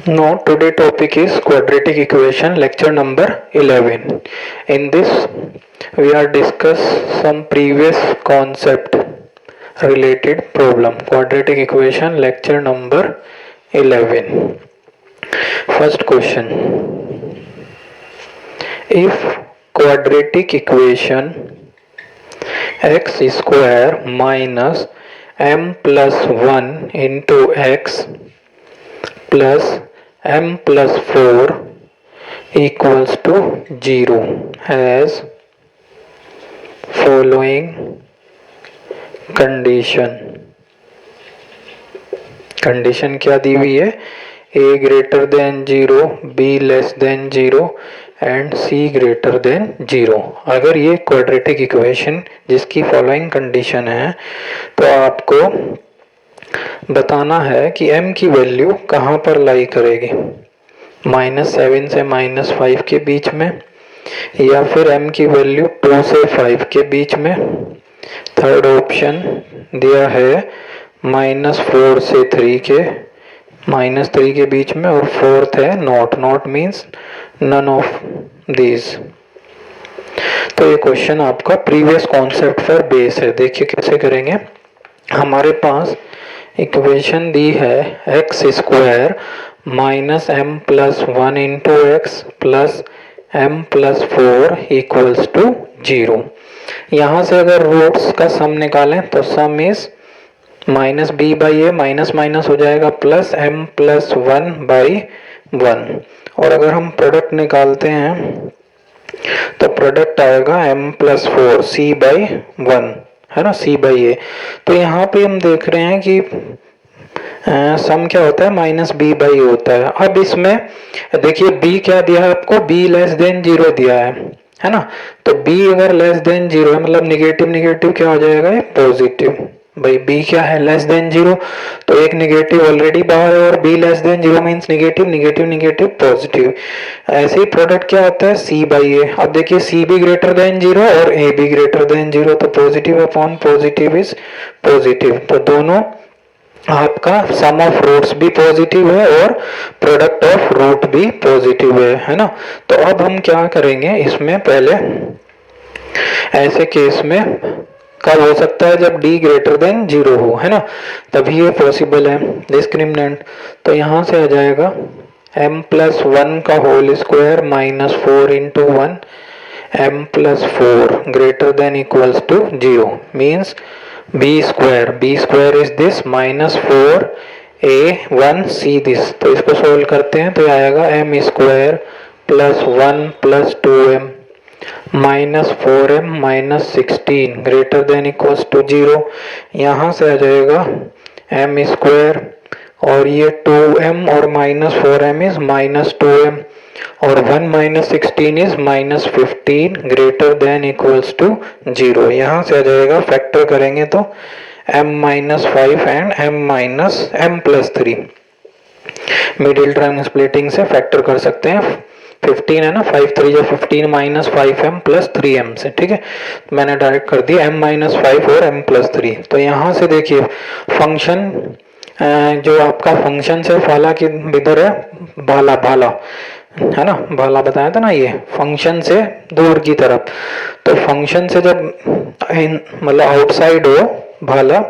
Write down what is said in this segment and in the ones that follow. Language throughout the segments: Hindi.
Now today topic is quadratic equation, lecture number 11. In this we are discuss some previous concept related problem. Quadratic equation, lecture number 11. First question. If quadratic equation x square minus m plus 1 into x plus m plus 4 equals to 0 has following condition क्या दी हुई है? a greater than 0, b less than 0 and c greater than 0. अगर ये क्वाड्रेटिक इक्वेशन जिसकी फॉलोइंग कंडीशन है तो आपको बताना है कि m की वैल्यू कहाँ पर लाई करेगी, -7 से -5 के बीच में, या फिर m की वैल्यू 2 से 5 के बीच में. थर्ड ऑप्शन दिया है -4 से 3 के -3 के बीच में, और फोर्थ है not means none of these. तो ये क्वेश्चन आपका प्रीवियस कॉन्सेप्ट पर बेस है. देखिए कैसे करेंगे. हमारे पास इक्वेशन दी है x square minus m plus 1 into x plus m plus 4 equals to 0. यहाँ से अगर रूट्स का सम निकालें तो sum is minus B by a, minus minus हो जाएगा प्लस एम प्लस 1 बाई 1. और अगर हम प्रोडक्ट निकालते हैं तो प्रोडक्ट आएगा m प्लस 4 c बाई 1, है ना, c बाई ए. तो यहाँ पे हम देख रहे हैं कि सम क्या होता है, माइनस बी बाई होता है. अब इसमें देखिए b क्या दिया है आपको, b लेस देन 0 दिया है ना. तो b अगर लेस देन 0 है मतलब निगेटिव निगेटिव क्या हो जाएगा, ये पॉजिटिव. भाई b क्या है, लेस देन 0, तो एक निगेटिव ऑलरेडी बाहर है, और b less than 0 means negative negative negative positive. ऐसे ही प्रोडक्ट क्या होता है, c बाई ए. अब देखिए c भी ग्रेटर देन 0 और a भी ग्रेटर देन 0, तो positive upon positive is positive. तो दोनों आपका सम ऑफ रूट्स भी पॉजिटिव है और प्रोडक्ट ऑफ रूट भी पॉजिटिव है ना. तो अब हम क्या करेंगे इसमें, पहले ऐसे केस में कब हो सकता है, जब d ग्रेटर देन 0 हो, है ना, तभी ये पॉसिबल है डिस्क्रिमिनेंट. तो यहाँ से आ जाएगा m प्लस 1 का whole square minus 4 into 1 m plus 4 greater than equals to 0 means b square is this minus 4a1 c this. तो इसको सोल्व करते हैं तो आएगा m square plus 1 plus 2m minus 4m minus 16 greater than equals to 0. यहाँ से आ जाएगा m स्क्वायर और ये 2m और minus 4m is minus 2m और 1 minus 16 is minus 15 greater than equals to 0. यहाँ से आ जाएगा, फैक्टर करेंगे तो m minus 5 and m minus m plus 3. Middle term splitting से फैक्टर कर सकते हैं. 15 है ना, 5 3 जो 15 माइनस 5m प्लस 3m से, ठीक है. मैंने डायरेक्ट कर दिया m माइनस 5 और m प्लस 3. तो यहाँ से देखिए फंक्शन जो आपका फंक्शन से फाला की इधर है, भाला है ना, भाला बताया था ना, ये फंक्शन से दूर की तरफ. तो फंक्शन से जब मतलब आउटसाइड हो भाला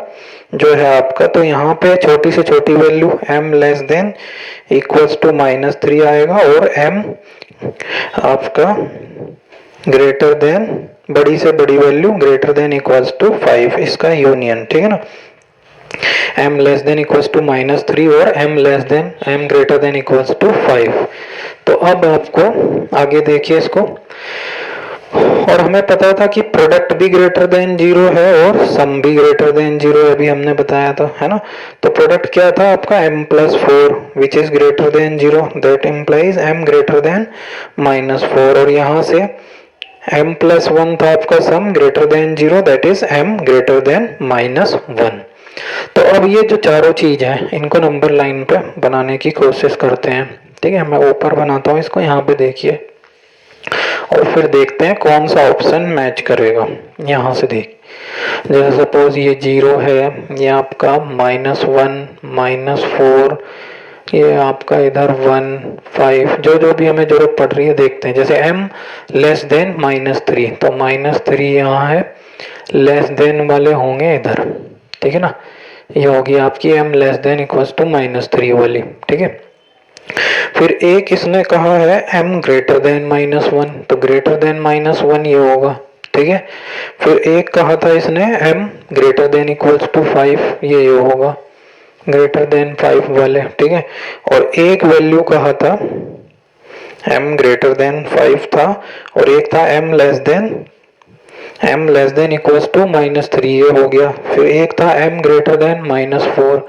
जो है आपका, तो यहाँ पे छोटी से छोटी value m less than equals to minus 3 आएगा और m आपका ग्रेटर देन, बड़ी से बड़ी value greater than equals to 5, इसका यूनियन, ठीक है ना. m less than equals to minus 3 और m greater than equals to 5. तो अब आपको आगे देखिए इसको, और हमें पता था कि प्रोडक्ट भी ग्रेटर देन 0 है और सम भी ग्रेटर देन 0 है, अभी हमने बताया था, है ना. तो प्रोडक्ट क्या था आपका m plus 4 which is greater than 0, that implies m greater then minus 4. और यहाँ से m प्लस 1 था आपका सम greater than 0, that is m greater then minus 1. तो अब ये जो चारों चीज है इनको नंबर लाइन पे बनाने की कोशिश करते हैं, ठीक है. मैं ऊपर बनाता हूँ इसको, यहाँ पे देखिए, और फिर देखते हैं कौन सा ऑप्शन मैच करेगा. यहाँ से देख जैसे सपोज ये 0 है, ये आपका -1 -4, ये आपका इधर 1 5, जो जो भी हमें जरूरत पड़ रही है देखते हैं। जैसे m लेस देन -3, तो -3 यहाँ है, लेस देन वाले होंगे इधर, ठीक है ना। ये होगी आपकी m less than equals to -3 वाली, ठीक है। फिर एक इसने कहा है m ग्रेटर देन -1, तो ग्रेटर देन -1 ये होगा, ठीक है। फिर एक कहा था इसने m greater than equals to 5, ये होगा ग्रेटर देन 5 वाले, ठीक है। और एक वैल्यू कहा था m ग्रेटर देन 5 था, और एक था m less than equals to -3, ये हो गया। फिर एक था m ग्रेटर देन -4,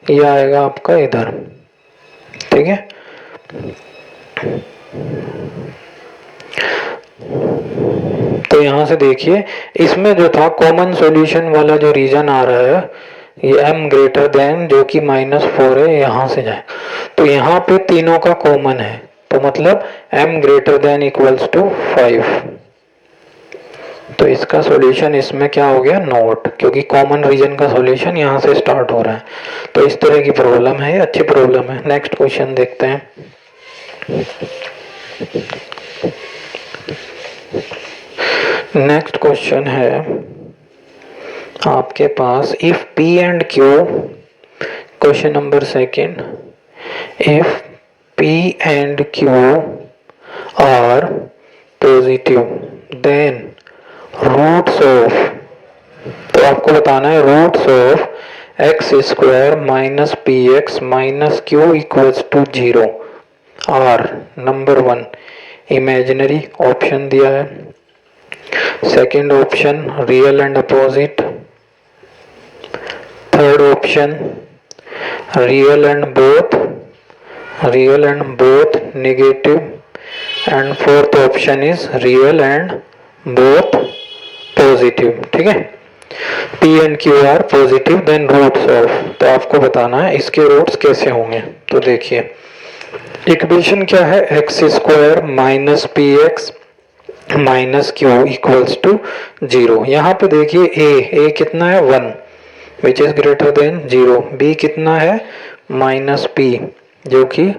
ये आएगा आपका इधर, ठीक है। तो यहां से देखिए, इसमें जो था कॉमन सॉल्यूशन वाला जो रीजन आ रहा है, ये m ग्रेटर देन जो कि -4 है, यहां से जाए तो यहाँ पे तीनों का कॉमन है, तो मतलब m greater than equals to 5। तो इसका सॉल्यूशन इसमें क्या हो गया, नोट, क्योंकि कॉमन रीजन का सॉल्यूशन यहाँ से स्टार्ट हो रहा है। तो इस तरह की प्रॉब्लम है, अच्छी प्रॉब्लम है। नेक्स्ट क्वेश्चन देखते हैं। नेक्स्ट क्वेश्चन है आपके पास, if P and Q, question number second, if P and Q are positive then roots of, तो आपको बताना है roots of x² minus px minus q equals to 0 are, number 1 imaginary option दिया है, second option real and opposite, third option real and both negative, and fourth option is real and both positive, ठीक है। P and Q are positive then roots of, तो आपको बताना है इसके रूट्स कैसे होंगे। तो देखिए इक्वेशन क्या है, x² minus px minus q equals to 0। यहाँ पे देखिए a कितना है 1 which is greater than 0, b कितना है -p जो कि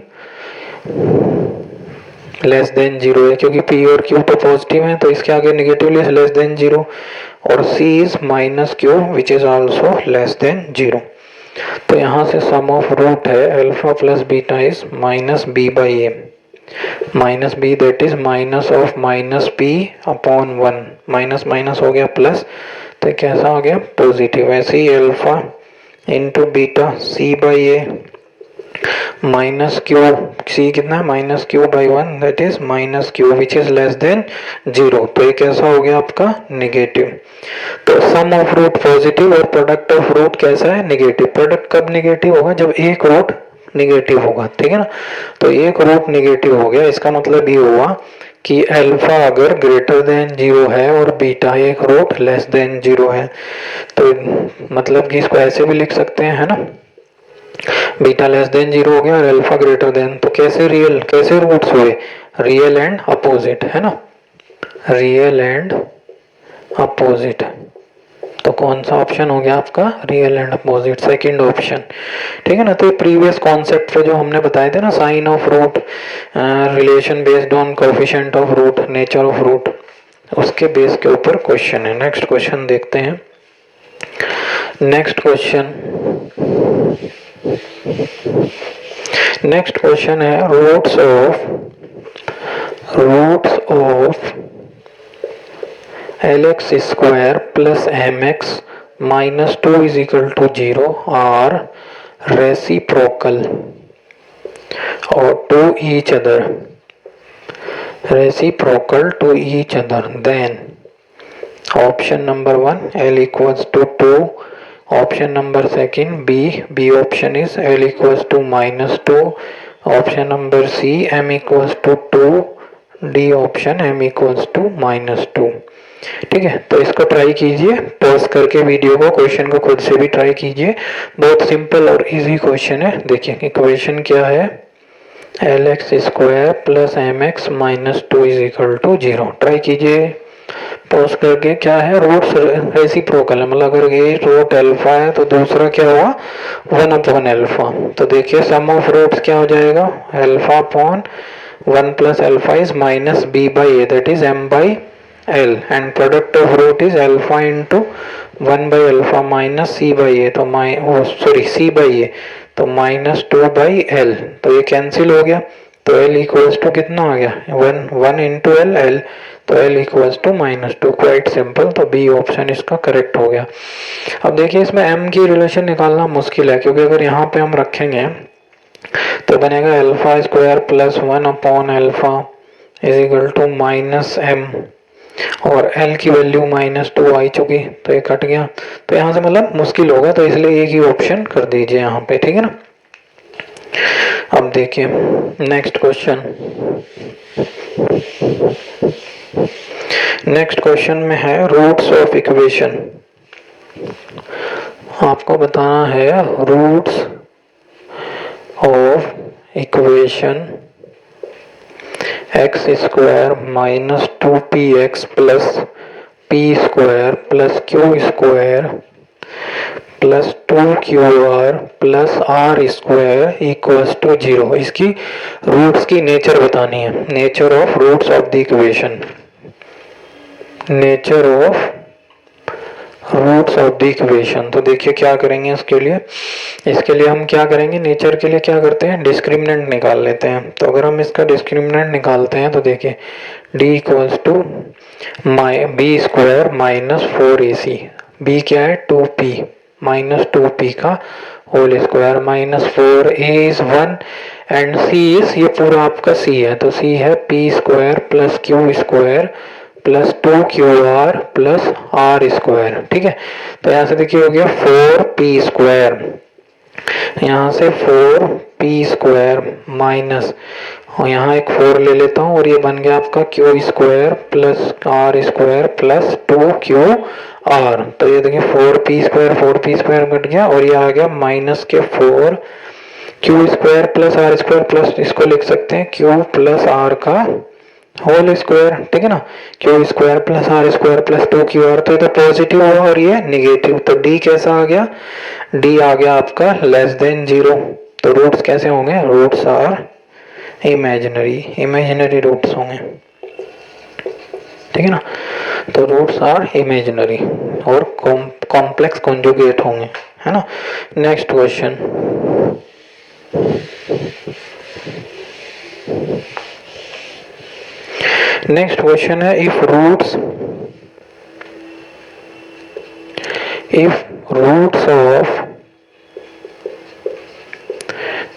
लेस देन 0 है, क्योंकि p और q तो पॉजिटिव है, तो इसके आगे नेगेटिवली लेस देन 0, और c is -q which is also less than 0। तो यहाँ से सम ऑफ रूट है alpha plus beta is -b/a, -b that is minus of -p/1, minus minus हो गया प्लस, तो कैसा हो गया पॉजिटिव। ऐसे ही alpha into beta c/a minus Q, C कितना है -q/1 that is -q which is less than 0, तो ये कैसा हो गया आपका नेगेटिव। तो सम ऑफ रूट पॉजिटिव और प्रोडक्ट ऑफ रूट कैसा है नेगेटिव। प्रोडक्ट कब नेगेटिव होगा, जब एक रूट नेगेटिव होगा, ठीक है ना। तो एक रूट नेगेटिव हो गया, इसका मतलब ये हुआ कि अल्फा अगर ग्रेटर देन 0 है और बीटा एक रूट लेस देन 0 है, तो मतलब कि इसको ऐसे भी लिख सकते हैं, है ना, बीटा लेस देन 0 हो गया और अल्फा ग्रेटर देन, तो कैसे रूट्स हुए, रियल एंड अपोजिट, है ना, रियल एंड अपोजिट। तो कौन सा ऑप्शन हो गया आपका, real and opposite, second option, ठीक है ना। तो प्रीवियस कॉन्सेप्ट पे जो हमने बताए थे ना, sign of root, relation based on coefficient of root, nature of root, उसके बेस के ऊपर क्वेश्चन है। नेक्स्ट क्वेश्चन देखते हैं। नेक्स्ट क्वेश्चन है roots of lx² plus mx minus 2 is equal to 0 are reciprocal और to each other, reciprocal to each other, then option number 1 l equals to 2, option number second b option is l equals to -2, option number c m equals to 2, D option m equals to -2, ठीक है। तो इसको ट्राई कीजिए, पॉज करके वीडियो को, क्वेश्चन को खुद से भी ट्राई कीजिए, बहुत सिंपल और इजी क्वेश्चन है। देखिए इक्वेशन क्या है, lx² plus mx minus 2 is equal to 0, try कीजिए, तो उसका क्या है, रूट्स रेसिप्रोकल है, मतलब अगर ये रूट अल्फा है तो दूसरा क्या हुआ 1/अल्फा। तो देखिए सम ऑफ रूट्स क्या हो जाएगा, alpha upon 1 plus alpha is minus B by A, that is m by L, and product of root is alpha into 1 by alpha minus C by A, तो सी बाई ए, तो माइनस 2 बाई एल, तो ये कैंसिल हो गया, तो एल इक्वल्स टू कितना आ गया 1 इंटू एल, तो l equals to -2, quite simple, तो बी ऑप्शन इसका करेक्ट हो गया। अब देखिए इसमें m की रिलेशन निकालना मुश्किल है, क्योंकि अगर यहाँ पे हम रखेंगे तो बनेगा alpha square plus 1 upon alpha is equal to minus m, और l की वैल्यू -2 आई चुकी, तो ये कट गया, तो यहाँ से मतलब मुश्किल होगा, तो इसलिए एक ही ऑप्शन कर दीजिए यहाँ पे, ठीक है ना। अब देखिए नेक्स्ट क्वेश्चन, नेक्स्ट क्वेश्चन में है रूट्स ऑफ इक्वेशन, आपको बताना है roots of equation x square minus 2px plus p square plus q square plus 2qr plus are square equals to 0। इसकी रूट्स की नेचर बतानी है, nature of roots of the equation, nature of roots of the equation. तो देखिए क्या करेंगे इसके लिए हम क्या करेंगे, नेचर के लिए क्या करते हैं, डिस्क्रिमिनेंट निकाल लेते हैं। तो अगर हम इसका डिस्क्रिमिनेंट निकालते हैं तो देखिए d equals to B square minus 4ac, b क्या है 2p माइनस 2p का whole square minus 4a is 1 and c is, ये पूरा आपका c है, तो c है p square plus q square plus 2qr plus are square, ठीक है। तो यहाँ से देखिए हो गया 4p स्क्वायर, यहाँ से 4p स्क्वायर माइनस, और यहाँ एक 4 ले लेता हूँ, और ये बन गया आपका q square plus are square plus 2qr। तो ये देखिए 4p स्क्वायर कट गया, और ये आ गया माइनस के 4 q square plus are square plus, इसको लिख सकते हैं q प्लस आर का होल स्क्वायर, ठीक है ना, Q square plus are square plus 2qr, तो ये तो पॉजिटिव हुआ और ये निगेटिव, तो d कैसा आ गया, d आ गया आपका लेस देन 0। तो रूट्स कैसे होंगे, रूट्स आर इमेजिनरी रूट्स होंगे, ठीक है ना। तो रूट्स आर इमेजिनरी और कॉम्प्लेक्स कॉन्जुगेट होंगे, है ना। नेक्स्ट क्वेश्चन, नेक्स्ट क्वेश्चन है if roots of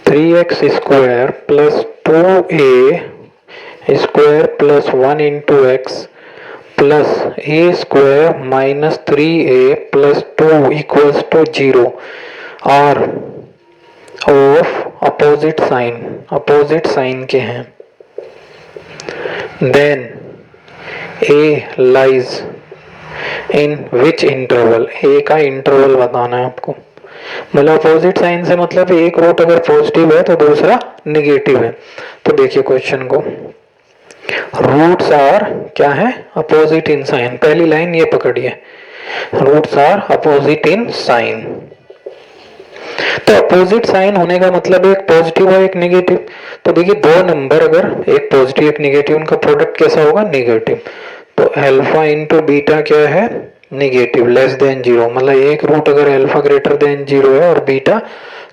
3x square plus 2a square plus 1 into x plus a square minus 3a plus 2 equals to 0 are of opposite sign के हैं, then a lies in which interval, a का इंटरवल बताना है आपको, मतलब अपोजिट साइन से मतलब एक रूट अगर पॉजिटिव है तो दूसरा निगेटिव है। तो देखिए क्वेश्चन को, रूट्स आर क्या है, अपोजिट इन साइन, पहली लाइन ये पकड़िए, roots are opposite in sign. तो अपोजिट साइन होने का मतलब एक पॉजिटिव और एक नेगेटिव, तो देखिए दो नंबर अगर एक पॉजिटिव एक नेगेटिव, उनका प्रोडक्ट कैसा होगा, नेगेटिव। तो अल्फा इंटू बीटा क्या है, नेगेटिव लेस देन 0, मतलब एक रूट अगर अल्फा ग्रेटर देन 0 है और बीटा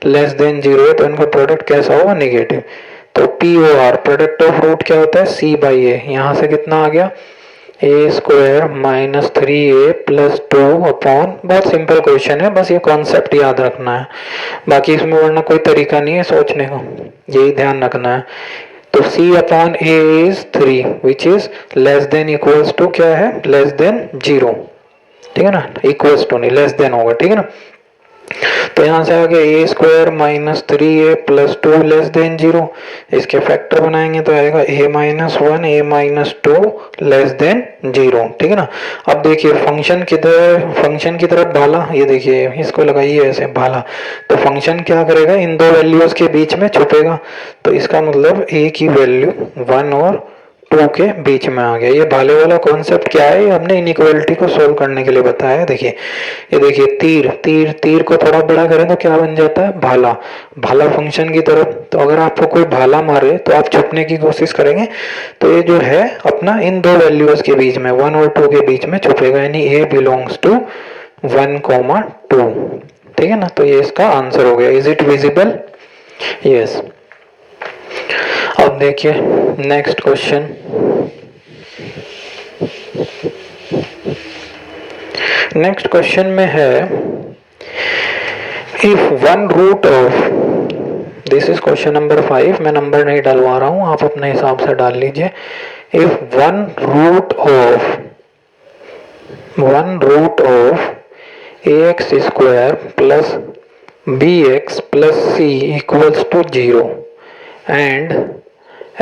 लेस देन 0 है तो इनका प्रोडक्ट कैसा होगा, नेगेटिव। तो P O R product of root क्या होता है, सी बाई ए, यहाँ से कितना आ गया A square minus 3a plus 2 upon, बहुत सिंपल क्वेश्चन है, बस ये कॉन्सेप्ट याद रखना है, बाकी इसमें वरना कोई तरीका नहीं है सोचने का, यही ध्यान रखना है। तो c upon a is 3 which is less than equals to क्या है, लेस देन 0, ठीक है ना, इक्वल्स टू नहीं लेस देन होगा, ठीक है ना। तो यहाँ से आ गया A square minus 3a plus 2 less than 0, इसके फैक्टर बनाएंगे तो आएगा a minus 1 a minus 2 less than 0, ठीक है ना। अब देखिए फंक्शन की तरफ भाला, ये देखिए इसको लगाइए ऐसे भाला, तो फंक्शन क्या करेगा, इन दो वैल्यूज के बीच में छुपेगा, तो इसका मतलब a की वैल्यू 1 और 2 के बीच में आ गया। ये भाले वाला कॉन्सेप्ट क्या है, ये हमने इनइक्वालिटी को सोल्व करने के लिए बताया है। देखिए ये देखिए तीर तीर तीर को थोड़ा बड़ा करें तो क्या बन जाता है, भाला, भाला फंक्शन की तरफ। तो अगर आपको कोई भाला मारे तो आप छुपने की कोशिश करेंगे, तो ये जो है अपना इन दो वैल्यूज के बीच में 1 और 2 के बीच में छुपेगा, यानी ए बिलोंग्स टू 1,2। ठीक है ना, तो ये इसका आंसर हो गया। Is it visible? यस। अब देखिए नेक्स्ट क्वेश्चन। नेक्स्ट क्वेश्चन में है if one root of, this is question number 5, मैं नंबर नहीं डलवा रहा हूं, आप अपने हिसाब से डाल लीजिए। If one root of A X square plus B X plus C equals to 0 and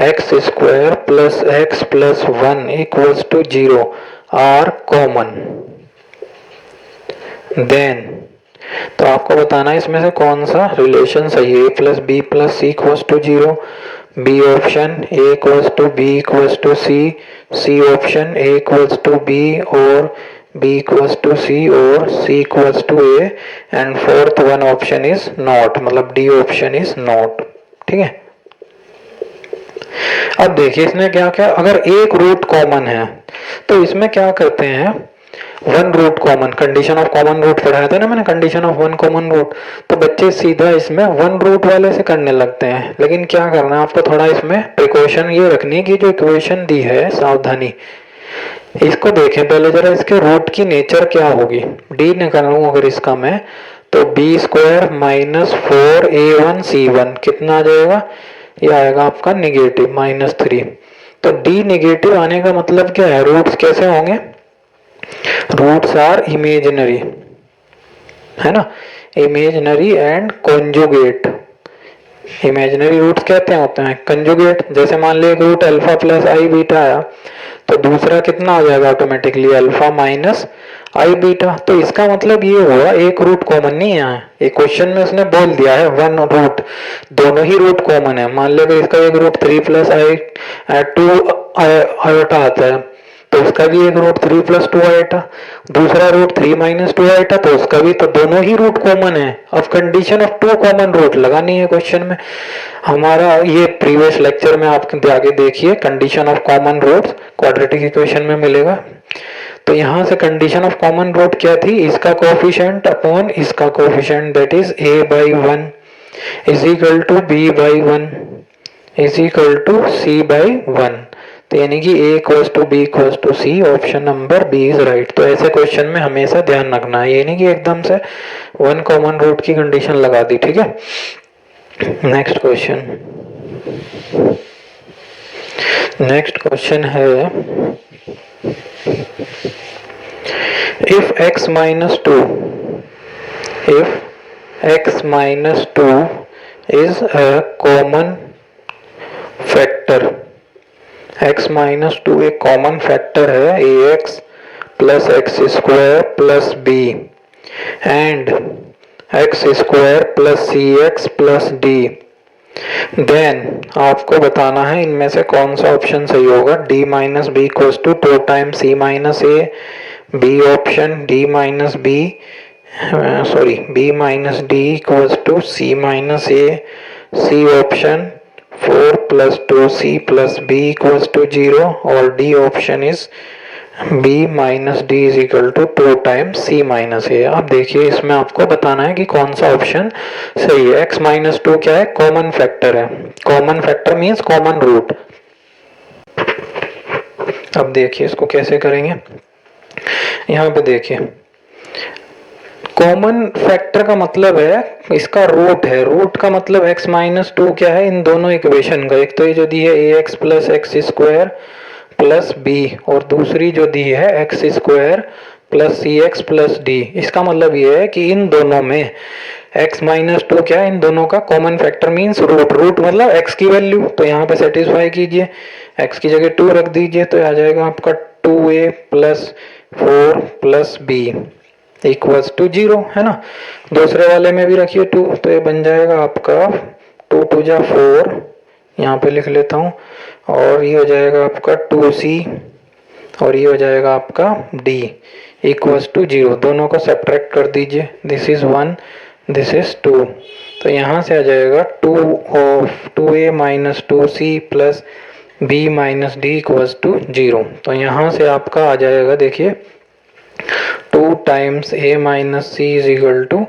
X square plus X plus 1 equals to 0 are common, then, तो आपको बताना है इसमें से कौन सा रिलेशन सही है। A plus B plus C equals to 0, B option A equals to B equals to C, C option A equals to B और बी इक्वल्स टू सी और C equals to A, and fourth one option is not, मतलब डी ऑप्शन इज नॉट। ठीक है, अब देखिए इसने क्या क्या, अगर एक रूट कॉमन है तो इसमें क्या करते हैं, one root common, condition of common root पढ़ाया था ना मैंने, condition of one common root, तो बच्चे सीधा इसमें वन रूट वाले से करने लगते हैं। लेकिन क्या करना है आपको, थोड़ा इसमें प्रिकॉशन ये रखनी है कि जो इक्वेशन दी है, सावधानी, इसको देखें पहले जरा, इसके रूट की नेचर क्या होगी। डी निकालूं अगर इसका मैं, तो बी स्क्वायर माइनस 4a1c1 कितना आ जाएगा, ये आएगा आपका निगेटिव -3। तो डी निगेटिव आने का मतलब क्या है, रूट्स कैसे होंगे, रूट्स आर इमेजिनरी, है ना, imaginary and conjugate. Imaginary roots कहते होते हैं कंजुगेट, जैसे मान लिया एक root alpha plus I beta आया, तो दूसरा कितना आ जाएगा automatically, alpha minus I beta. तो इसका मतलब ये हुआ एक रूट कॉमन नहीं है, एक क्वेश्चन में उसने बोल दिया है वन रूट, दोनों ही रूट कॉमन है। मान लो इसका एक रूट 3 प्लस आई 2 आयोटा आता है, तो उसका भी एक रूट 3 प्लस 2 आएगा, दूसरा रूट 3 माइनस 2 आएगा, तो उसका भी, तो दोनों ही रूट कॉमन है। अब कंडीशन ऑफ 2 कॉमन रूट लगानी है क्वेश्चन में हमारा, ये प्रीवियस लेक्चर में आप आगे देखिए, condition of common roots quadratic equation में मिलेगा। तो यहां से कंडीशन ऑफ कॉमन रूट क्या थी, इसका कोफिशिएंट अपॉन इसका coefficient, that is a/1 is equal to b/1 is equal to c/1। तो यानी कि a equals to b equals to c, option number B is right. तो ऐसे क्वेश्चन में हमेशा ध्यान रखना है, ये नहीं कि एकदम से वन कॉमन रूट की कंडीशन लगा दी। ठीक है, नेक्स्ट क्वेश्चन। नेक्स्ट क्वेश्चन है if x minus 2 is a common factor, x minus 2 एक कॉमन फैक्टर है ax plus X square plus B and X square plus C X plus D, then आपको बताना है इनमें से कौन सा ऑप्शन सही होगा। d minus B equals to 2 times c minus A, B option d minus B B minus D equals to c minus A, C option 4 plus 2c plus b equals to 0 और d option is b minus D is equal to 2 times c minus A. अब देखिए इसमें आपको बताना है कि कौन सा ऑप्शन सही है। x माइनस 2 क्या है, कॉमन फैक्टर है, common factor means common root. अब देखिए इसको कैसे करेंगे, यहाँ पे देखिए कॉमन फैक्टर का मतलब है इसका रूट है, रूट का मतलब x माइनस 2 क्या है, इन दोनों इक्वेशन का, एक तो ये जो दी है ax plus X square plus B और दूसरी जो दी है x square plus C X plus D. इसका मतलब ये है कि इन दोनों में x माइनस 2 क्या है, इन दोनों का common factor means root, root मतलब x की वैल्यू, तो यहाँ पे सेटिस्फाई कीजिए, x की जगह 2 रख दीजिए, तो आ जाएगा आपका 2a plus 4 plus B equals to 0, है ना। दूसरे वाले में भी रखिए 2, तो ये बन जाएगा आपका 2 2 जा 4, यहाँ पे लिख लेता हूँ और ये हो जाएगा आपका 2c और ये हो जाएगा आपका d इक्वल्स टू 0। दोनों को सब्ट्रैक्ट कर दीजिए, दिस इज़ 1 दिस इज़ 2, तो यहाँ से आ जाएगा 2 of 2a minus 2c plus b minus D equals to 0। तो यहाँ से आपका आ जाएगा, देखिए 2 times a minus C is equal to,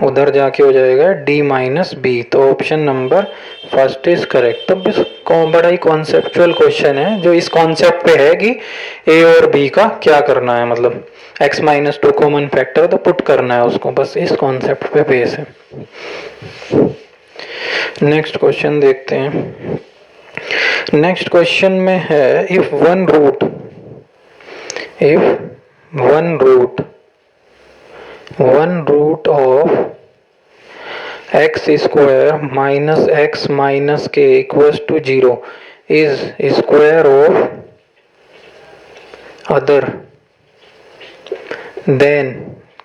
उधर जाके हो जाएगा d माइनस बी। तो option number first is correct. तो बड़ा ही कॉन्सेप्चुअल क्वेश्चन है जो इस कॉन्सेप्ट पे है कि a और b का क्या करना है, मतलब x माइनस 2 कॉमन फैक्टर तो पुट करना है उसको, बस इस कॉन्सेप्ट पे बेस है। नेक्स्ट क्वेश्चन देखते हैं। नेक्स्ट क्वेश्चन में है if one root of x square minus x minus K equals to 0 is square of other than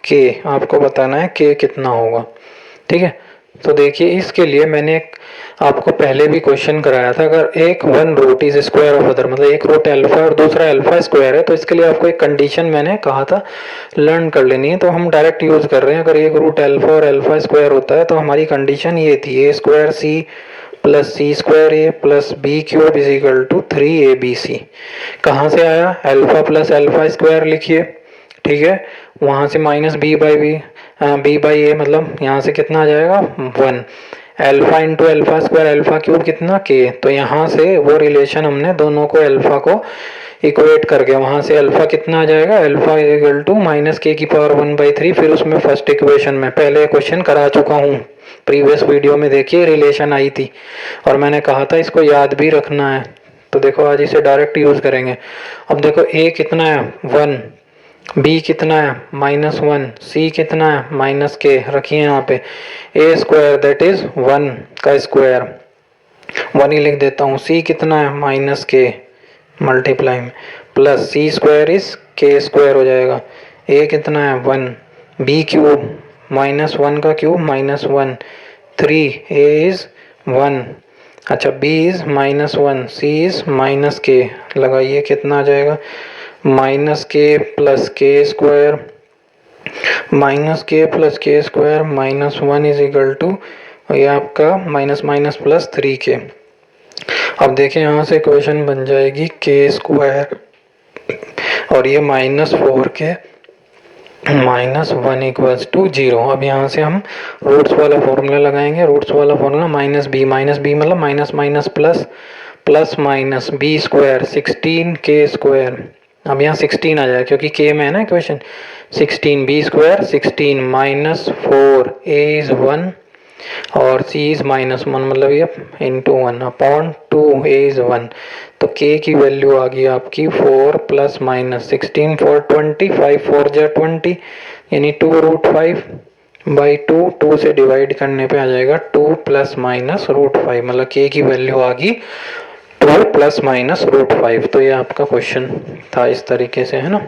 k। आपको बताना है k कितना होगा, ठीक है। तो देखिए इसके लिए मैंने आपको पहले भी क्वेश्चन कराया था, अगर एक one root is square of other, मतलब एक रूट अल्फा और दूसरा अल्फा स्क्वायर है, तो इसके लिए आपको एक कंडीशन मैंने कहा था लर्न कर लेनी है, तो हम डायरेक्ट यूज कर रहे हैं। अगर एक रूट अल्फा और अल्फा स्क्वायर होता है तो हमारी कंडीशन ये थी A square C plus C square A plus B cube is equal to 3abc। कहाँ से आया, अल्फा प्लस अल्फा स्क्वायर लिखिए, ठीक है, वहाँ से माइनस बी बाई ए, मतलब यहाँ से कितना आ जाएगा 1, alpha into alpha square alpha cube कितना के। तो यहाँ से वो रिलेशन हमने दोनों को अल्फा को इक्वेट करके वहाँ से अल्फा कितना आ जाएगा, alpha is equal to minus K की पावर 1/3। फिर उसमें फर्स्ट इक्वेशन में पहले क्वेश्चन करा चुका हूँ, प्रीवियस वीडियो में देखिए रिलेशन आई थी और मैंने कहा था इसको याद भी रखना है। तो देखो आज इसे डायरेक्ट यूज करेंगे। अब देखो ए कितना है 1, बी कितना है -1, सी कितना है माइनस के, रखिए यहाँ पे ए स्क्वायर दैट इज 1 का स्क्वायर 1 ही लिख देता हूँ, सी कितना है माइनस के मल्टीप्लाई में प्लस सी स्क्वायर इज के स्क्वायर हो जाएगा, ए कितना है 1, बी क्यूब -1 का क्यूब -1 3, ए इज 1, अच्छा B is -1, C is minus K, लगाइए कितना आ जाएगा माइनस के प्लस के स्क्वायर -1 इज इक्वल टू ये आपका माइनस माइनस प्लस 3k। अब देखिए यहाँ से इक्वेशन बन जाएगी के स्क्वायर और ये -4k -1 इक्वल्स टू 0। अब यहाँ से हम रूट्स वाला फॉर्मूला लगाएंगे, रूट्स वाला फॉर्मूला माइनस बी मतलब minus minus plus plus minus B square 16k square. अब यहाँ 16 आ जाएगा क्योंकि k में है ना equation, 16 B square 16 minus 4 a is 1 और c इज -1, मतलब ये इंटू 1 अपॉन 2 a इज 1। तो k की वैल्यू आ गई आपकी 4 प्लस माइनस 16 4 20 5 4 जा 20 यानी 2√5/2, 2 से डिवाइड करने पे आ जाएगा 2 प्लस माइनस √5, मतलब k की वैल्यू आ गई 2 प्लस माइनस √5। तो ये आपका क्वेश्चन था इस तरीके से, है ना।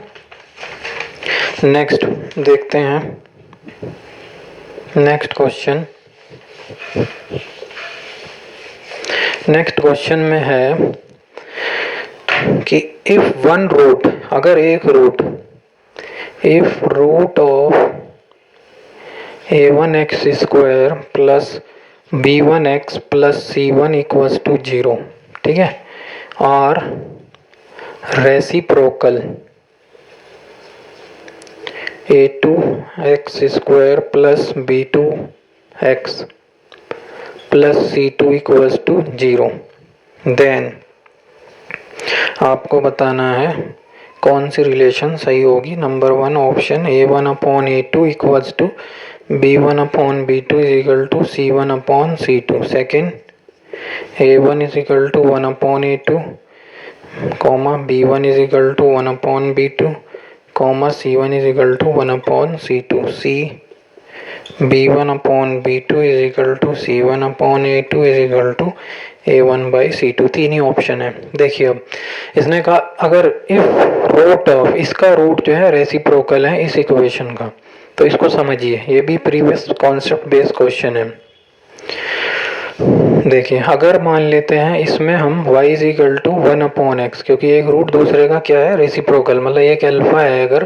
नेक्स्ट देखते हैं नेक्स्ट क्वेश्चन में है कि इफ वन रूट, अगर एक root, if root of a1x square plus b1x plus c1 equals to 0, ठीक है, और reciprocal a2x square plus b2x plus c2 equals to 0, then आपको बताना है कौन सी रिलेशन सही होगी। Number 1 option a1/a2 equals to b1/b2 is equal to c1/c2। Second a1 is equal to 1/a2 comma b1 is equal to 1/b2 comma c1 is equal to 1/c2। C b1/b2 is equal to c1/a2 is equal to a1/c2। तीन ही ऑप्शन है। देखिए अब इसने कहा अगर इफ रूट ऑफ, इसका रूट जो है रेसिप्रोकल है इस इक्वेशन का, तो इसको समझिए, ये भी प्रीवियस कॉन्सेप्ट बेस्ड क्वेश्चन है। देखिए अगर मान लेते हैं इसमें हम y is equal to 1/x, क्योंकि एक रूट दूसरे का क्या है, रेसिप्रोकल, मतलब एक अल्फा है अगर,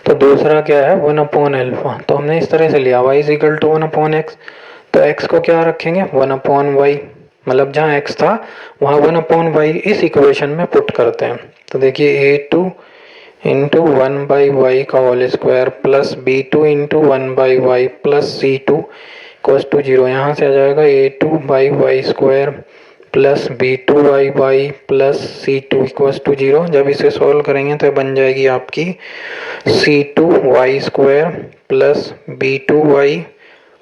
तो दूसरा क्या है 1/अल्फा। तो हमने इस तरह से लिया y is equal to 1/x, तो x को क्या रखेंगे 1/y, मतलब जहाँ x था वहाँ 1/y इस इक्वेशन में पुट करते हैं। तो देखिए a2 इंटू 1/y का whole square plus b2 into 1/y plus c2 equals to 0। यहाँ से आ जाएगा a2/y square plus b2/y plus c2 equals to 0। जब इसे सॉल्व करेंगे तो बन जाएगी आपकी c2y square plus b2y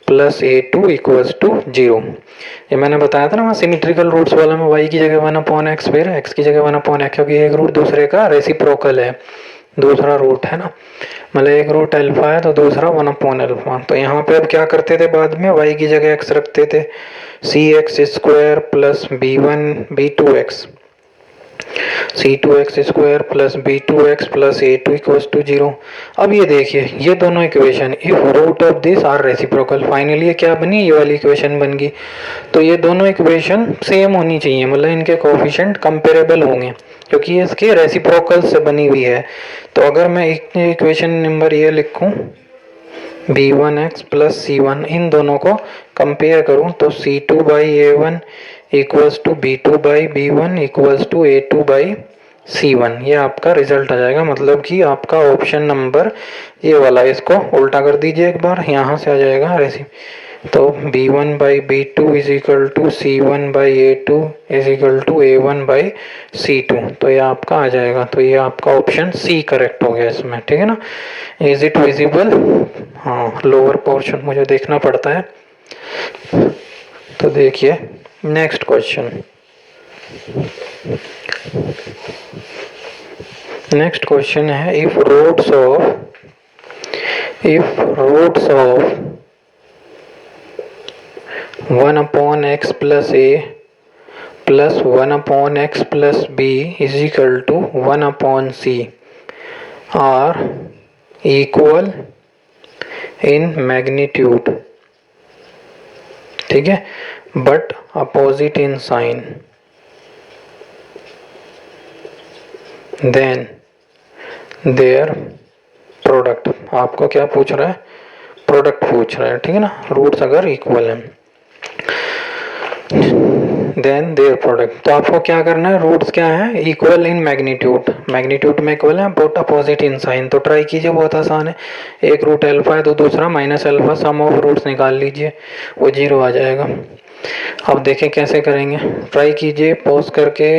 plus a2 equals to 0। ये मैंने बताया था ना वहाँ सिमेट्रिकल रूट्स वाला में y की जगह 1/x, फिर x की जगह 1/x, क्योंकि एक रूट दूसरे का रेसिप्रोकल है, दूसरा रूट है ना, मतलब एक रूट अल्फा है तो दूसरा 1/अल्फा। तो यहाँ पे अब क्या करते थे, बाद में y की जगह x रखते थे, cx square plus b2x c2x square plus b2x plus a2 equals to 0। अब ये देखिए ये दोनों equation if root of this are reciprocal, finally ये क्या बनी, ये वाली इक्वेशन बन गई। तो ये दोनों इक्वेशन सेम होनी चाहिए, मतलब इनके कोफिशिएंट कंपेरेबल होंगे, क्योंकि ये इसके रेसिप्रोकल से बनी हुई है। तो अगर मैं इक्वेशन नंबर ये लिखूं b1x प्लस c1, इन दोनों को कंपेयर करूं तो c2/a1 equals to b2/b1 equals to a2/c1, ये आपका रिजल्ट आ जाएगा। मतलब कि आपका ऑप्शन नंबर ये वाला, इसको उल्टा कर दीजिए एक बार, यहाँ से आ जाएगा तो b1/b2 is equal to c1/a2 is equal to a1/c2, तो ये आपका आ जाएगा। तो ये आपका ऑप्शन सी करेक्ट हो गया इसमें, ठीक है ना। Is it visible? हाँ, लोअर पोर्शन मुझे देखना पड़ता है। तो देखिए नेक्स्ट क्वेश्चन, नेक्स्ट क्वेश्चन है if roots of 1/x plus a plus 1/x plus b is equal to 1/c are equal in magnitude, ठीक है, but opposite in sign, then their product, आपको क्या पूछ रहा है, प्रोडक्ट पूछ रहा है, ठीक है ना, रूट्स अगर इक्वल हैं, देन देयर प्रोडक्ट। तो आपको क्या करना है, रूट्स क्या है, इक्वल इन मैग्नीट्यूड, मैग्नीट्यूड में इक्वल है, बट अपोजिट इन साइन। तो ट्राई कीजिए, बहुत आसान है, एक रूट अल्फा है तो दूसरा minus alpha, sum of roots निकाल लीजिए, वो 0 आ जाएगा। अब देखें कैसे करेंगे, ट्राई कीजिए, पॉज करके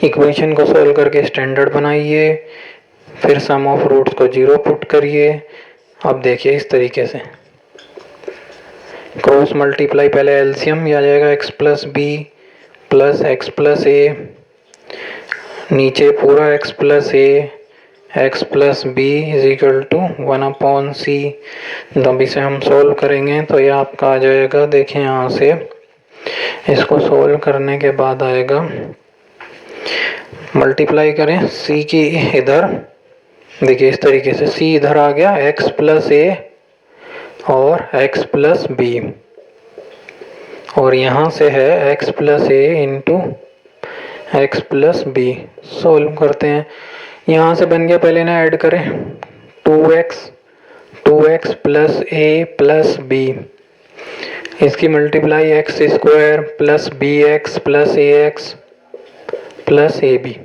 इक्वेशन को सोल्व करके स्टैंडर्ड बनाइए, फिर सम ऑफ रूट्स को 0 पुट करिए। अब देखिए इस तरीके से क्रॉस मल्टीप्लाई, पहले एलसीएम आ जाएगा x plus B plus X plus A, नीचे पूरा x plus A X plus B is equal to 1/c। जब इसे हम सोल्व करेंगे तो ये आपका आ जाएगा, देखें यहाँ से इसको सोल्व करने के बाद आएगा, मल्टीप्लाई करें c की इधर, देखिए इस तरीके से c इधर आ गया, x प्लस ए और x प्लस बी, और यहाँ से है x plus A into x plus B. Solve करते हैं, यहाँ से बन गया, पहले ना ऐड करें 2x plus A plus B, इसकी multiply X square plus B X plus A X plus A B.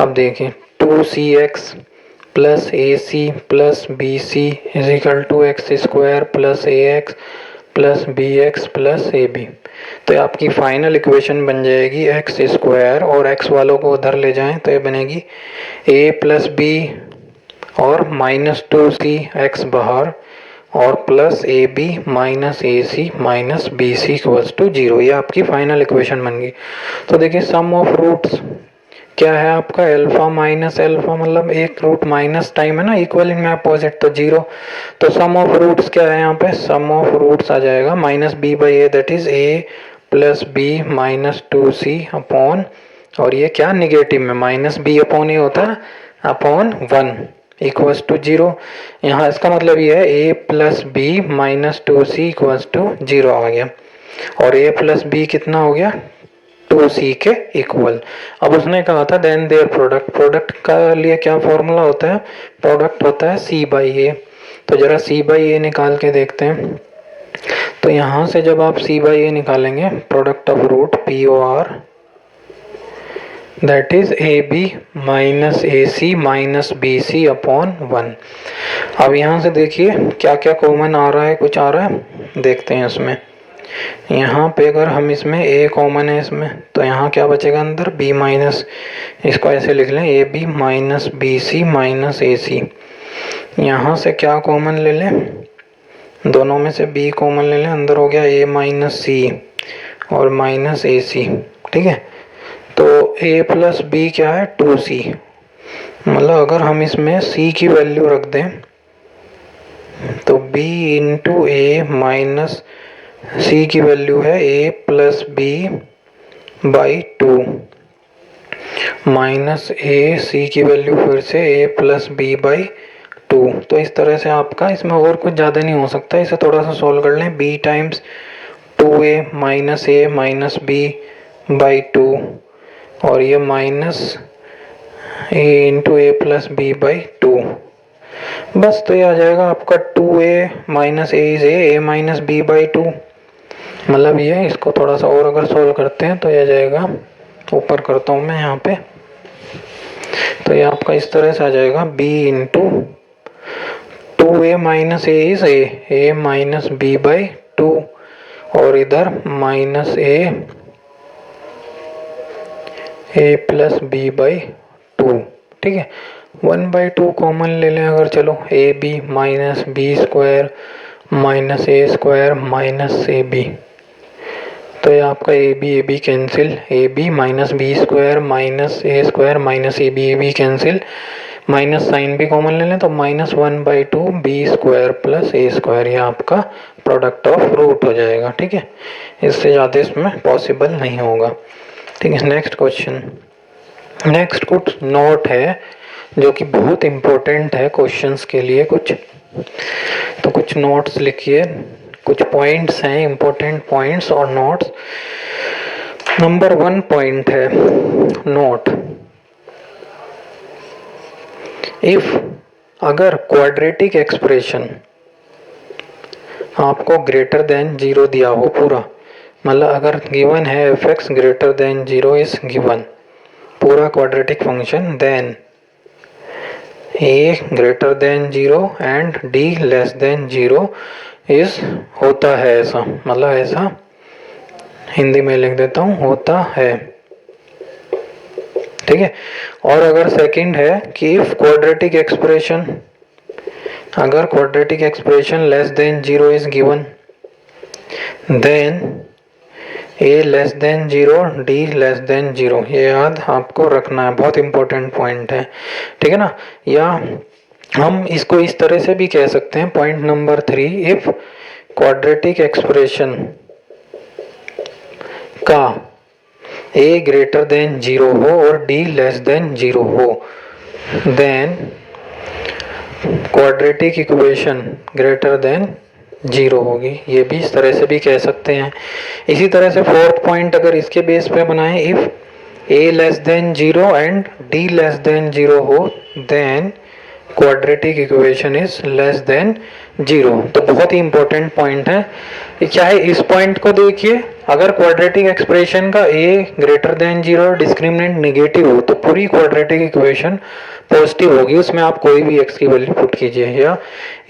अब देखें 2cx plus A C plus B C is equal to x square plus A X plus B X plus A B. तो आपकी फाइनल इक्वेशन बन जाएगी एक्स स्क्वायर, और एक्स वालों को उधर ले जाएं तो ये बनेगी ए प्लस बी और माइनस 2c एक्स बाहर और plus A B minus A C minus B C equals to 0। ये आपकी फाइनल इक्वेशन बन गई। तो देखिए सम ऑफ रूट्स क्या है आपका, अल्फा माइनस अल्फा, मतलब एक रूट माइनस टाइम है ना, इक्वल इन में अपोजिट तो 0। तो सम ऑफ रूट्स क्या है यहाँ पे, सम ऑफ रूट्स आ जाएगा minus B by A, that is A plus B minus 2c upon, और ये क्या निगेटिव में माइनस बी अपॉन ए होता है अपॉन 1 इक्वल्स टू 0। यहाँ इसका मतलब ये है A plus B minus 2c equals to 0 आ गया। और a प्लस बी कितना हो गया 2c के इक्वल। अब उसने कहा था देन देयर प्रोडक्ट, प्रोडक्ट का लिए क्या फॉर्मूला होता है, प्रोडक्ट होता है c बाई ए। तो जरा c बाई ए निकाल के देखते हैं। तो यहाँ से जब आप c बाई ए निकालेंगे, product of root P O R that is A B minus A C minus B C upon 1। अब यहाँ से देखिए क्या क्या कॉमन आ रहा है, कुछ आ रहा है, देखते हैं इसमें। यहाँ पे अगर हम इसमें a कॉमन है इसमें, तो यहाँ क्या बचेगा अंदर b माइनस, इसको ऐसे लिख लें A B minus B C minus A C. यहाँ से क्या कॉमन ले लें, दोनों में से b कॉमन ले लें, अंदर हो गया a माइनस सी और माइनस ए सी। ठीक है, तो a प्लस बी क्या है 2c, मतलब अगर हम इसमें c की वैल्यू रख दें तो b into A minus c की वैल्यू है a plus B by 2 minus A C की वैल्यू फिर से a प्लस बी बाई 2। तो इस तरह से आपका, इसमें और कुछ ज़्यादा नहीं हो सकता, इसे थोड़ा सा सॉल्व कर लें। b times 2a minus B by 2 और ये minus a into A plus B by 2, बस। तो ये आ जाएगा आपका 2a minus A is A minus B by 2, मतलब ये, इसको थोड़ा सा और अगर सोल्व करते हैं तो ये जाएगा, ऊपर करता हूँ मैं यहाँ पे, तो ये आपका इस तरह से आ जाएगा b into 2a minus A is A minus B by 2 और इधर minus A plus B by 2। ठीक है, 1/2 कॉमन ले लें अगर, चलो A B minus B square minus A square minus A B. तो ये आपका A B cancel, A B minus B square minus A square minus A B cancel, minus sign भी कॉमन ले लें तो माइनस 1/2 बी स्क्वायर प्लस ए स्क्वायर, ये आपका प्रोडक्ट ऑफ रूट हो जाएगा। ठीक है, इससे ज़्यादा इसमें पॉसिबल नहीं होगा। ठीक है, नेक्स्ट क्वेश्चन। नेक्स्ट कुछ नोट है जो कि बहुत इम्पोर्टेंट है क्वेश्चंस के लिए कुछ, तो कुछ नोट्स लिखिए, कुछ पॉइंट्स हैं इम्पोर्टेंट पॉइंट्स और नोट्स। नंबर 1 पॉइंट है नोट, इफ अगर क्वाड्रेटिक एक्सप्रेशन आपको ग्रेटर देन 0 दिया हो पूरा, मतलब अगर गिवन है F X greater than 0 is given, पूरा quadratic function, then a greater than 0 and d less than 0 is होता है ऐसा, मतलब ऐसा हिंदी में लिख देता हूँ, होता है। ठीक है, और अगर सेकंड है कि इफ क्वाड्रेटिक एक्सप्रेशन, अगर quadratic expression less than 0 is given, then a less than 0 d less than 0, ये याद आपको रखना है, बहुत इंपॉर्टेंट पॉइंट है। ठीक है ना, या हम इसको इस तरह से भी कह सकते हैं, point number 3, if quadratic expression का a ग्रेटर देन 0 हो और d लेस देन 0 हो, then quadratic equation greater than 0 होगी, ये भी इस तरह से भी कह सकते हैं। इसी तरह से फोर्थ पॉइंट अगर इसके बेस पे बनाएं, if a less than 0 and d less than 0 हो, then quadratic equation is less than 0। तो बहुत ही इंपॉर्टेंट पॉइंट है, चाहे इस पॉइंट को देखिए, अगर क्वाड्रेटिक एक्सप्रेशन का a greater than 0 discriminant negative हो तो पूरी क्वाड्रेटिक इक्वेशन पॉजिटिव होगी, उसमें आप कोई भी x की वैल्यू पुट कीजिए। या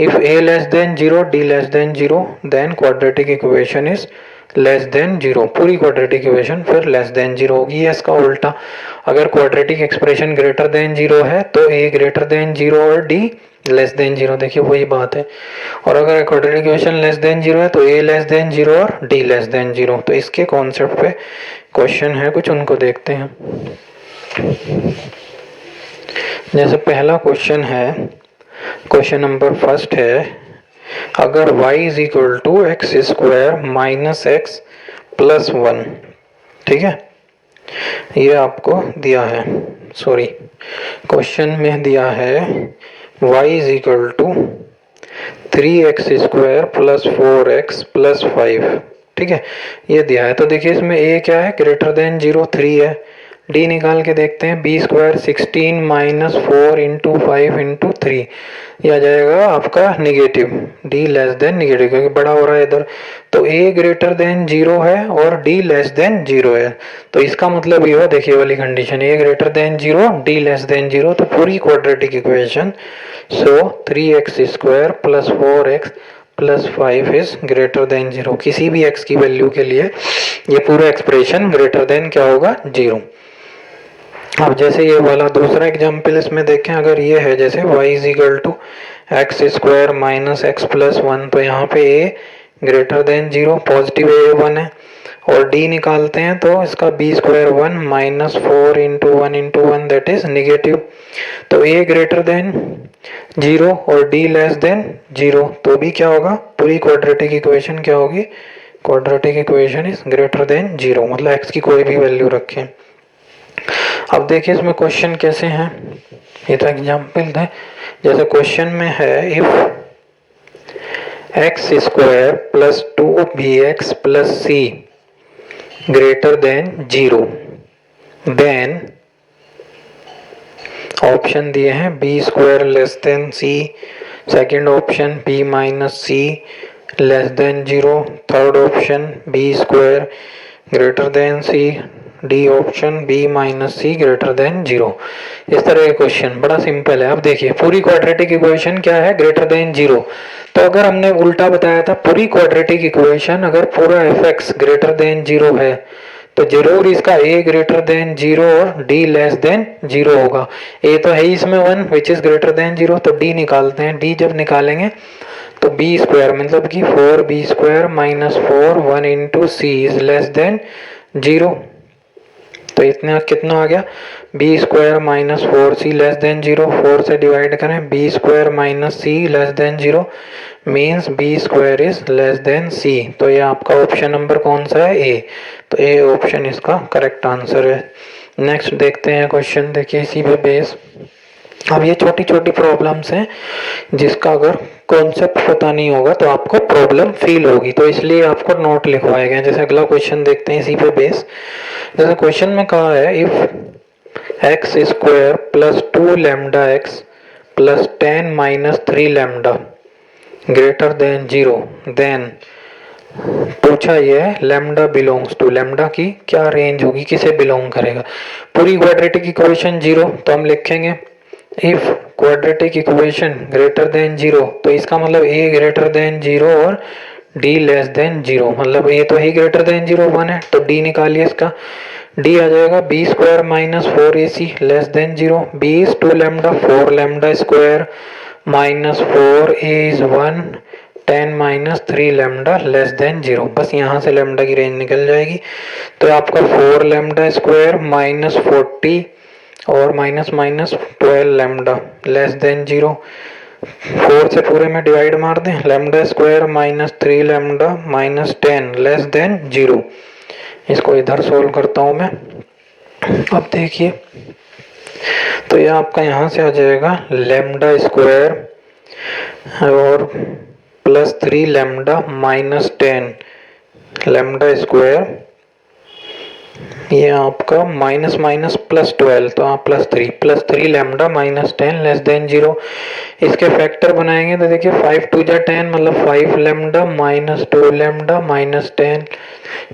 if a less than 0 d less than 0 then quadratic equation is less than 0, पूरी क्वाड्रेटिक इक्वेशन फिर लेस देन 0 होगी। इसका उल्टा, अगर क्वाड्रेटिक एक्सप्रेशन ग्रेटर देन 0 है तो a ग्रेटर देन 0 और d लेस देन 0, देखिए वही बात है। और अगर क्वाड्रेटिक इक्वेशन लेस देन 0 है तो a लेस देन 0 और d लेस देन 0। तो इसके कॉन्सेप्ट पे क्वेश्चन है कुछ, उनको देखते हैं। जैसे पहला क्वेश्चन है, क्वेश्चन नंबर फर्स्ट है, अगर y is equal to x square minus x plus 1, ठीक है, ये आपको दिया है, सॉरी क्वेश्चन में दिया है y is equal to 3x square plus 4x plus 5, ठीक है, ये दिया है। तो देखिए इसमें ए क्या है, ग्रेटर देन 0 3 है। डी निकाल के देखते हैं, B square 16 minus 4 into 5 into 3, ये आ जाएगा आपका negative, D less than negative क्योंकि बड़ा हो रहा है इधर। तो ए ग्रेटर देन 0 है और डी लेस देन 0 है, तो इसका मतलब ये हुआ, देखिए वाली condition, A greater than 0 D less than 0, तो पूरी quadratic equation, so 3x square plus 4x plus 5 is greater than 0, किसी भी x की वैल्यू के लिए ये पूरा एक्सप्रेशन ग्रेटर देन क्या होगा, 0। अब जैसे ये वाला दूसरा एग्जाम्पल इसमें देखें, अगर ये है जैसे y is equal to x square minus x plus 1, तो यहाँ पे a greater than 0, positive a 1 है, और d निकालते हैं तो इसका b square 1 minus 4 into one that is negative. तो a ग्रेटर देन 0 और d लेस देन 0, तो भी क्या होगा, पूरी क्वाड्रेटिक इक्वेशन क्या होगी, quadratic equation is greater than 0, मतलब x की कोई भी वैल्यू रखें। अब देखिए इसमें क्वेश्चन कैसे हैं, ये तो एग्जाम्पल है। जैसे क्वेश्चन में है, if x square plus 2bx plus c greater than 0, then option दिए हैं b square less than c, second option b minus c less than 0, third option b square greater than c, D option b minus C greater than 0। इस तरह के क्वेश्चन बड़ा सिंपल है। अब देखिए पूरी क्वाड्रेटिक इक्वेशन क्या है, ग्रेटर देन 0। तो अगर हमने उल्टा बताया था, पूरी क्वाड्रेटिक इक्वेशन अगर पूरा fx ग्रेटर देन 0 है तो जरूर इसका a ग्रेटर देन 0 और d लेस देन 0 होगा। a तो है ही इसमें 1 विच इज ग्रेटर देन 0, तो d निकालते हैं। d जब निकालेंगे तो b स्क्वायर मतलब कि 4b square minus 4 1 into C is less than 0, तो इतना कितना आ गया, B square minus 4c less than 0, 4 से डिवाइड करें, B square minus C less than 0 means B square is less than C. तो ये आपका ऑप्शन नंबर कौन सा है, ए, तो ए ऑप्शन इसका करेक्ट आंसर है। नेक्स्ट देखते हैं क्वेश्चन, देखिए इसी पे बेस। अब ये छोटी छोटी प्रॉब्लम्स हैं जिसका अगर कॉन्सेप्ट पता नहीं होगा तो आपको प्रॉब्लम फील होगी, तो इसलिए आपको नोट लिखवाए गए। जैसे अगला क्वेश्चन देखते हैं इसी पे बेस। जैसे क्वेश्चन में कहा है, if x square plus 2 lambda x plus 10 minus 3 lambda greater than 0, then पूछा ये है लैम्डा बिलोंग्स टू, लैम्डा की क्या रेंज होगी, किसे बिलोंग करेगा। पूरी क्वाड्रेटिक इक्वेशन 0, तो हम लिखेंगे if quadratic equation greater than 0, तो इसका मतलब a ग्रेटर देन 0 और d लेस देन 0, मतलब a तो ही ग्रेटर देन 0 1 है, तो d निकालिए इसका, d आ जाएगा b square minus 4ac less than 0, b is 2 lambda 4 lambda square minus 4a is 1 10 minus 3 lambda less than 0, बस यहाँ से लैम्डा की रेंज निकल जाएगी। तो आपका 4 लैम्डा स्क्वायर माइनस 40 और minus minus 12 lambda less than 0, 4 से पूरे में डिवाइड मार दें, lambda square minus 3 lambda minus 10 less than 0। इसको इधर सोल्व करता हूँ मैं। अब देखिए तो ये आपका यहाँ से आ जाएगा लैम्डा स्क्वायर और plus 3 lambda minus 10 lambda square, ये आपका माइनस माइनस प्लस 12, तो आप plus 3 lambda minus 10 less than 0। इसके फैक्टर बनाएंगे तो देखिए 5 2 जा 10 मतलब 5 lambda minus 2 lambda minus 10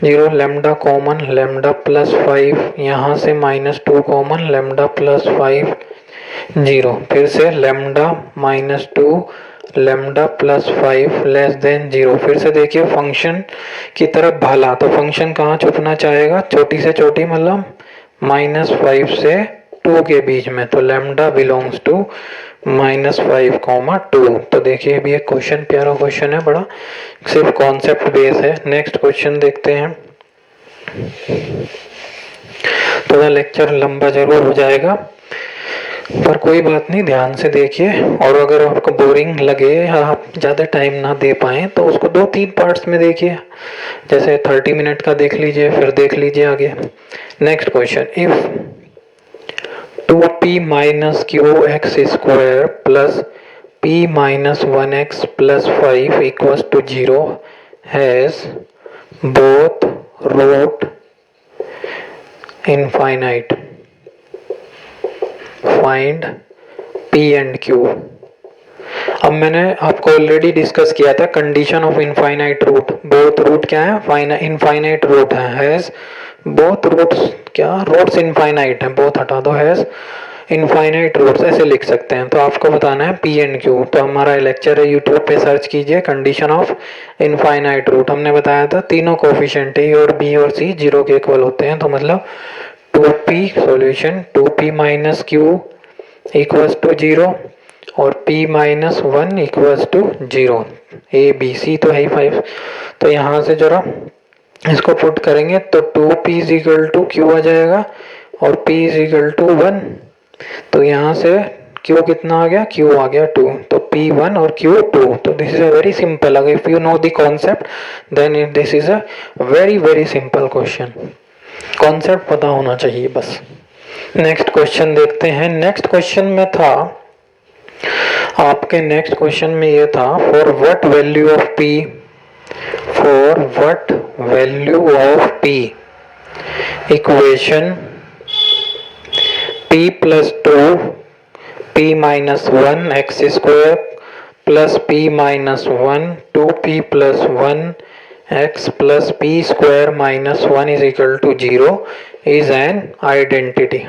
0, lambda common lambda plus 5, यहाँ से माइनस 2 कॉमन लैम्डा प्लस 5 0, फिर से lambda minus 2 lambda plus 5 less than 0। फिर से देखिए फंक्शन की तरफ भाला, तो फंक्शन कहाँ छुपना चाहेगा, छोटी से छोटी मतलब माइनस 5 से 2 के बीच में, तो lambda belongs to minus 5 comma 2। तो देखिए अभी एक क्वेश्चन प्यारा क्वेश्चन है, बड़ा सिर्फ कॉन्सेप्ट बेस है। नेक्स्ट क्वेश्चन देखते हैं, थोड़ा लेक्चर लंबा जरूर हो जाएगा पर कोई बात नहीं, ध्यान से देखिए। और अगर आपको बोरिंग लगे या आप ज़्यादा टाइम ना दे पाएँ तो उसको 2-3 पार्ट्स में देखिए, जैसे 30 मिनट का देख लीजिए फिर देख लीजिए आगे। Next question, if 2p minus q x square plus p minus 1x plus 5 equals to 0 has both root infinite, find p and q। अब मैंने आपको ऑलरेडी डिस्कस किया था condition of infinite root. Both root क्या है? इनफाइनाइट रूट है। बोथ रूट्स क्या? रूट्स इनफाइनाइट है। बोथ हटा दो, हैज इनफाइनाइट रूट्स ऐसे लिख सकते हैं। तो आपको बताना है पी एंड क्यू। तो हमारा लेक्चर है, यूट्यूब पे सर्च कीजिए कंडीशन ऑफ इनफाइनाइट रूट। हमने बताया था तीनों कोफिशिएंट ए और बी और सी जीरो के इक्वल होते हैं। तो मतलब 2p solution 2p minus q equals to zero और p minus one equals to zero. A b c तो है ही 5। तो यहाँ से जरा इसको पुट करेंगे तो 2p is equal to Q आ जाएगा और p इज इक्वल टू 1। तो यहाँ से q कितना आ गया? q आ गया 2। तो p 1 और q 2। तो this is a very simple. अगर if you know the concept then this is a very simple question. Concept पता होना चाहिए बस। नेक्स्ट क्वेश्चन देखते हैं। नेक्स्ट क्वेश्चन में था आपके नेक्स्ट क्वेश्चन में ये था for what value of p, for what value of p equation p plus 2 p minus 1 x square plus p minus 1 2p plus 1 x plus p square minus 1 is equal to 0 is an identity.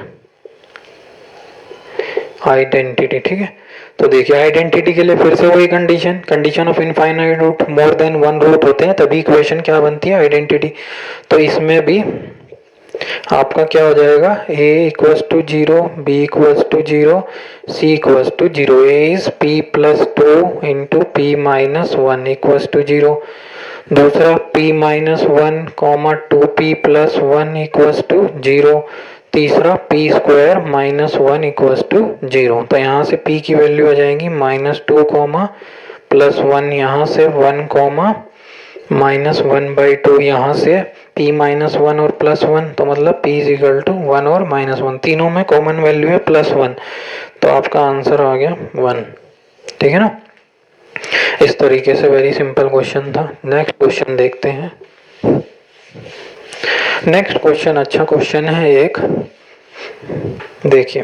Identity, ठीक है। तो देखिए आइडेंटिटी के लिए फिर से वही condition of infinite root more than one root होते हैं तभी इक्वेशन क्या बनती है? आइडेंटिटी। तो इसमें भी आपका क्या हो जाएगा? a equals to zero, b equals to zero, c equals to zero. A is p plus 2 into p minus 1 equals to zero. दूसरा p minus 1 comma 2p plus 1 equals to zero. तीसरा p square minus 1 equals to zero. तो यहाँ से p की वैल्यू आ जाएगी माइनस 2 कॉमा प्लस 1, यहाँ से 1 कॉमा माइनस 1/2, यहाँ से p माइनस 1 और प्लस 1। तो मतलब p इज इक्वल टू 1 और माइनस 1। तीनों में कॉमन वैल्यू है प्लस 1। तो आपका आंसर आ गया 1। ठीक है ना। इस तरीके से वेरी सिंपल क्वेश्चन था। नेक्स्ट क्वेश्चन देखते हैं। नेक्स्ट क्वेश्चन अच्छा क्वेश्चन है एक, देखिए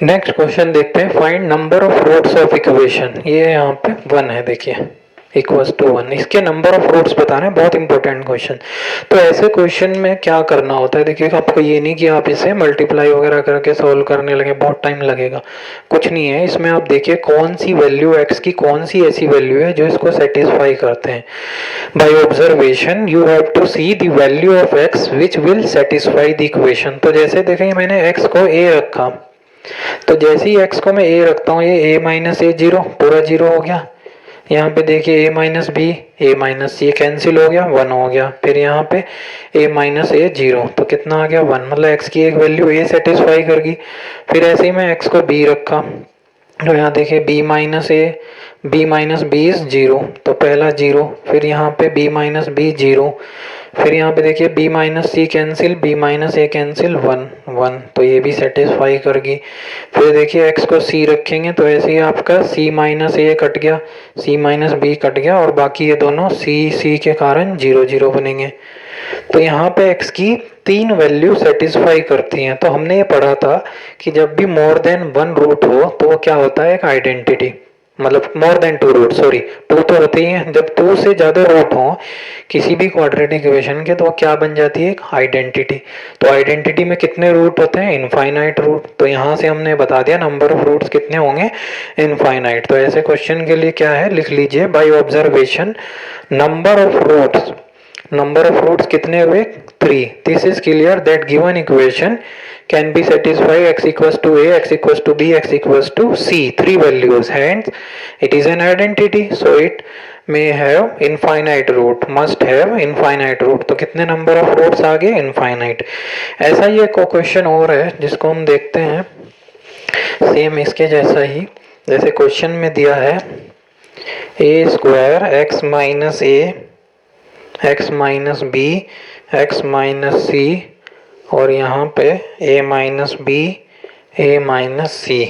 नेक्स्ट क्वेश्चन देखते हैं। Find number of roots of equation. ये यहाँ पे 1 है, देखिए इक्वल्स टू 1। इसके नंबर ऑफ रूट्स बताना है, बहुत इंपॉर्टेंट क्वेश्चन। तो ऐसे क्वेश्चन में क्या करना होता है? देखिए आपको ये नहीं कि आप इसे मल्टीप्लाई वगैरह करके सॉल्व करने लगे, बहुत टाइम लगेगा। कुछ नहीं है इसमें। आप देखिए कौन सी वैल्यू x की कौन सी ऐसी वैल्यू है जो इसको सेटिस्फाई करते हैं। By observation you have to see the value of x which will satisfy the equation. तो जैसे देखेंगे मैंने x को a रखा, तो जैसे ही x को मैं a रखता हूँ ये a माइनस ए जीरो, पूरा जीरो हो गया। यहाँ पे देखिए a minus b, a minus c cancel हो गया, 1 हो गया। फिर यहाँ पे a माइनस ए जीरो, तो कितना आ गया? 1। मतलब x की एक वैल्यू a सेटिस्फाई करगी। फिर ऐसे ही मैं x को b रखा, तो यहाँ देखिए b minus a, b minus b is zero, तो पहला जीरो। फिर यहाँ पे b माइनस बी जीरो। फिर यहाँ पे देखिए b minus c cancel, b minus ए कैंसिल, 1 तो ये भी सेटिस्फाई करेगी। फिर देखिए x को c रखेंगे तो ऐसे ही आपका c माइनस ए कट गया, c माइनस बी कट गया और बाकी ये दोनों c के कारण 0 बनेंगे। तो यहाँ पे x की 3 वैल्यू सेटिस्फाई करती हैं। तो हमने ये पढ़ा था कि जब भी मोर देन 1 रूट हो तो वो क्या होता है? एक आइडेंटिटी। मतलब मोर देन 2 रूट, सॉरी 2 तो होते ही हैं। जब 2 से ज़्यादा रूट हो किसी भी क्वाड्रेटिक इक्वेशन के तो क्या बन जाती है? एक आइडेंटिटी। तो आइडेंटिटी में कितने रूट होते हैं? Infinite root. तो यहाँ से हमने बता दिया नंबर ऑफ रूट्स कितने होंगे? इनफाइनाइट। तो ऐसे क्वेश्चन के लिए क्या है, लिख लीजिए by observation number of roots. Number of roots कितने हुए? 3। This is clear that given equation can be satisfied x equals to a, x equals to b, x equals to c, 3 values, hence it is an identity, so it may have infinite root, must have infinite root। तो कितने नंबर ऑफ रूट्स आ गए? इनफाइनाइट। ऐसा ही एक क्वेश्चन और है जिसको हम देखते हैं, सेम इसके जैसा ही। जैसे क्वेश्चन में दिया है A square x minus A, x minus B, X minus C और यहाँ पे a minus B, A minus C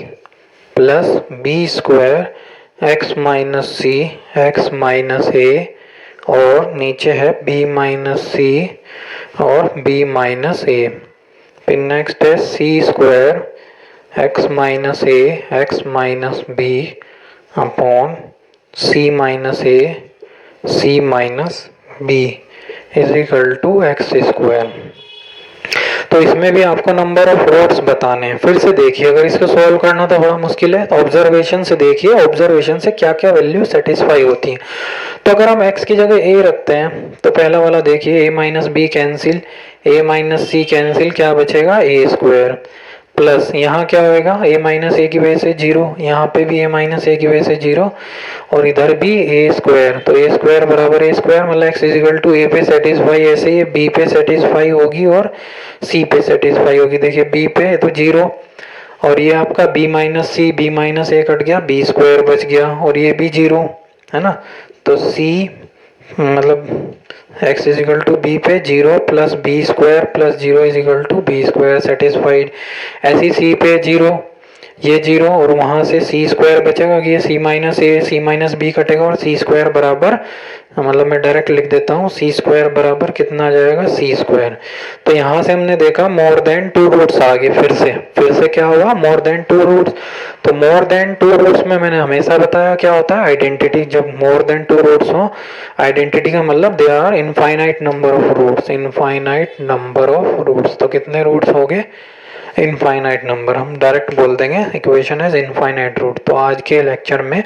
plus B square x minus C, X minus A और नीचे है b माइनस सी और b माइनस ए। फिर नेक्स्ट है c square x minus A x minus b upon c minus A C minus b is equal to x square. तो इसमें भी आपको नंबर ऑफ रूट्स बताने हैं। फिर से देखिए, अगर इसको सॉल्व करना तो बड़ा मुश्किल है, तो ऑब्जर्वेशन से देखिए, ऑब्जर्वेशन से क्या क्या वैल्यू सेटिस्फाई होती है। तो अगर हम x की जगह a रखते हैं तो पहला वाला देखिए a minus b cancel, a minus c cancel, क्या बचेगा a स्क्वायर प्लस यहाँ क्या होएगा a माइनस ए की वजह से 0, यहाँ पे भी a माइनस ए की वजह से 0 और इधर भी a स्क्वायर। तो a स्क्वायर बराबर a स्क्वायर मतलब x is equal to a पे सेटिस्फाई, ऐसे ये b पे सेटिस्फाई होगी और c पे सेटिस्फाई होगी। देखिए b पे तो 0 और ये आपका b माइनस सी, b माइनस ए कट गया, b स्क्वायर बच गया और ये भी 0 है ना। तो c मतलब x is equal to b पे 0 plus B square plus 0 is equal to B square satisfied. ऐसी c पे 0 ये 0 और वहाँ से सी स्क्वायर बचेगा कि ये सी माइनस ए सी माइनस बी कटेगा और सी स्क्वायर बराबर मतलब मैं डायरेक्ट लिख देता हूँ सी स्क्वायर बराबर कितना आ जाएगा सी स्क्वायर। तो यहाँ से हमने देखा मोर देन टू रूट्स आ गए। फिर से क्या हुआ मोर देन टू रूट्स। तो मोर देन टू रूट्स में मैंने हमेशा बताया क्या होता है आइडेंटिटी। जब मोर देन टू रूट्स हो आइडेंटिटी का मतलब they are infinite number of roots, infinite number of roots. तो कितने रूट्स हो गए इनफाइनाइट नंबर, हम डायरेक्ट बोल देंगे इक्वेशन इज इनफाइनाइट रूट। तो आज के लेक्चर में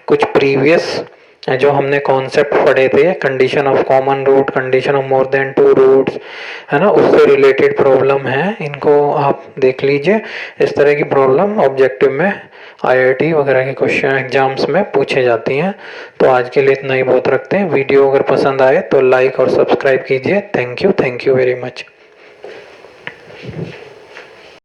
कुछ प्रीवियस जो हमने कॉन्सेप्ट पढ़े थे, condition of common root, condition of more than two roots, है ना, उससे रिलेटेड प्रॉब्लम है, इनको आप देख लीजिए। इस तरह की प्रॉब्लम ऑब्जेक्टिव में आईआईटी वगैरह के क्वेश्चन एग्जाम्स में पूछे जाती हैं। तो आज के लिए इतना ही बहुत रखते हैं। वीडियो अगर पसंद आए तो लाइक और सब्सक्राइब कीजिए। Thank you very much.